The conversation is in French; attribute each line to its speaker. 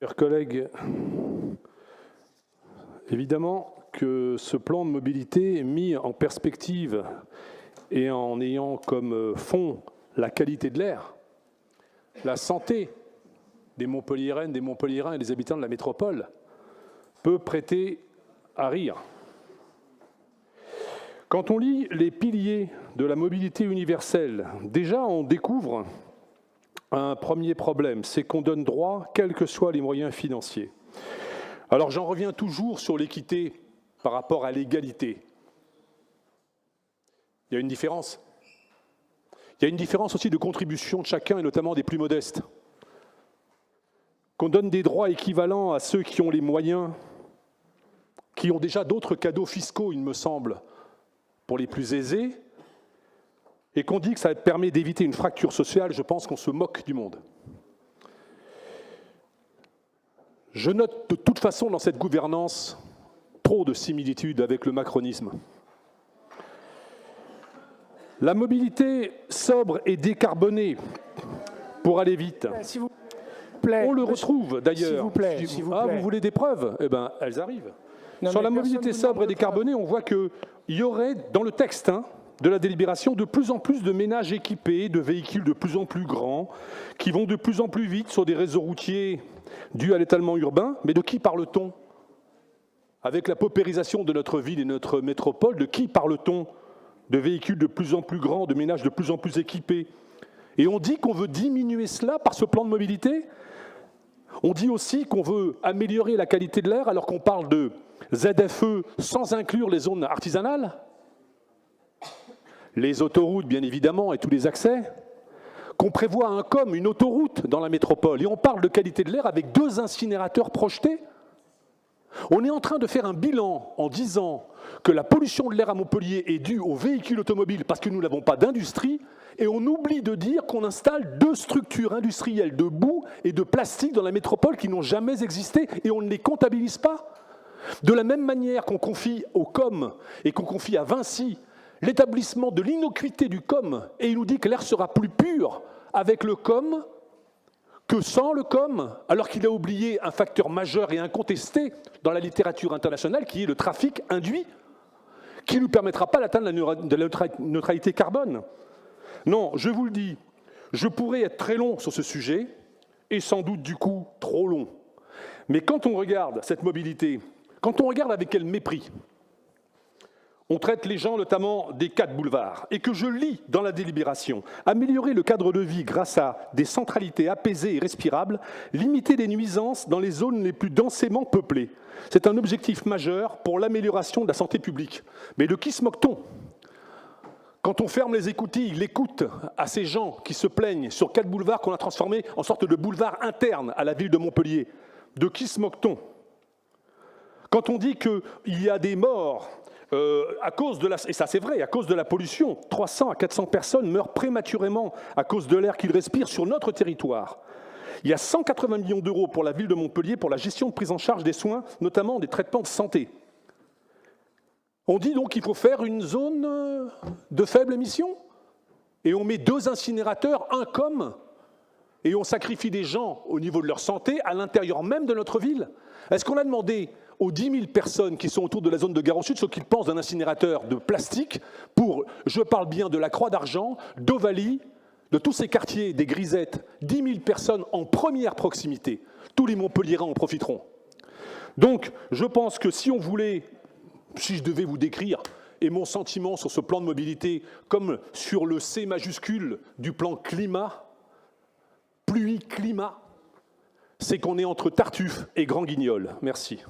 Speaker 1: Chers collègues, évidemment que ce plan de mobilité mis en perspective et en ayant comme fond la qualité de l'air, la santé des Montpelliéraines, des Montpelliérains et des habitants de la métropole peut prêter à rire. Quand on lit les piliers de la mobilité universelle, déjà on découvre un premier problème, c'est qu'on donne droit, quels que soient les moyens financiers. Alors j'en reviens toujours sur l'équité par rapport à l'égalité. Il y a une différence. Il y a une différence aussi de contribution de chacun, et notamment des plus modestes. Qu'on donne des droits équivalents à ceux qui ont les moyens, qui ont déjà d'autres cadeaux fiscaux, il me semble, pour les plus aisés, et qu'on dit que ça permet d'éviter une fracture sociale, je pense qu'on se moque du monde. Je note de toute façon dans cette gouvernance trop de similitudes avec le macronisme. La mobilité sobre et décarbonée, pour aller vite,
Speaker 2: s'il vous plaît,
Speaker 1: on le retrouve d'ailleurs.
Speaker 2: S'il vous plaît, s'il vous plaît.
Speaker 1: Ah, vous voulez des preuves? Eh bien, elles arrivent.
Speaker 2: Non,
Speaker 1: sur la mobilité sobre et décarbonée, on voit qu'il y aurait, dans le texte de la délibération, de plus en plus de ménages équipés, de véhicules de plus en plus grands, qui vont de plus en plus vite sur des réseaux routiers dus à l'étalement urbain. Mais de qui parle-t-on? Avec la paupérisation de notre ville et de notre métropole, de qui parle-t-on? De véhicules de plus en plus grands, de ménages de plus en plus équipés. Et on dit qu'on veut diminuer cela par ce plan de mobilité. On dit aussi qu'on veut améliorer la qualité de l'air alors qu'on parle de ZFE sans inclure les zones artisanales, les autoroutes bien évidemment et tous les accès, qu'on prévoit un COM, une autoroute dans la métropole, et on parle de qualité de l'air avec 2 incinérateurs projetés. On est en train de faire un bilan en disant que la pollution de l'air à Montpellier est due aux véhicules automobiles parce que nous n'avons pas d'industrie, et on oublie de dire qu'on installe 2 structures industrielles de boue et de plastique dans la métropole qui n'ont jamais existé, et on ne les comptabilise pas. De la même manière qu'on confie au COM et qu'on confie à Vinci l'établissement de l'innocuité du COM, et il nous dit que l'air sera plus pur avec le COM que sans le COM, alors qu'il a oublié un facteur majeur et incontesté dans la littérature internationale, qui est le trafic induit, qui ne nous permettra pas d'atteindre la neutralité carbone. Non, je vous le dis, je pourrais être très long sur ce sujet, et sans doute du coup trop long. Mais quand on regarde cette mobilité, quand on regarde avec quel mépris on traite les gens notamment des 4 boulevards, et que je lis dans la délibération, améliorer le cadre de vie grâce à des centralités apaisées et respirables, limiter les nuisances dans les zones les plus densément peuplées. C'est un objectif majeur pour l'amélioration de la santé publique. Mais de qui se moque-t-on? Quand on ferme les écoutilles, l'écoute à ces gens qui se plaignent sur 4 boulevards qu'on a transformés en sorte de boulevards internes à la ville de Montpellier, de qui se moque-t-on? Quand on dit qu'il y a des morts à cause de et ça c'est vrai, à cause de la pollution, 300 à 400 personnes meurent prématurément à cause de l'air qu'ils respirent sur notre territoire. Il y a 180 millions d'euros pour la ville de Montpellier pour la gestion de prise en charge des soins, notamment des traitements de santé. On dit donc qu'il faut faire une zone de faible émission, et on met 2 incinérateurs, un COM, et on sacrifie des gens au niveau de leur santé à l'intérieur même de notre ville. Est-ce qu'on a demandé aux 10 000 personnes qui sont autour de la zone de Gare au Sud ce qu'ils pensent d'un incinérateur de plastique pour, je parle bien de la Croix d'Argent, d'Ovalie, de tous ces quartiers, des Grisettes, 10 000 personnes en première proximité. Tous les Montpelliérains en profiteront. Donc, je pense que si on voulait, si je devais vous décrire, et mon sentiment sur ce plan de mobilité, comme sur le C majuscule du plan climat, pluie, climat, c'est qu'on est entre Tartuffe et Grand Guignol. Merci.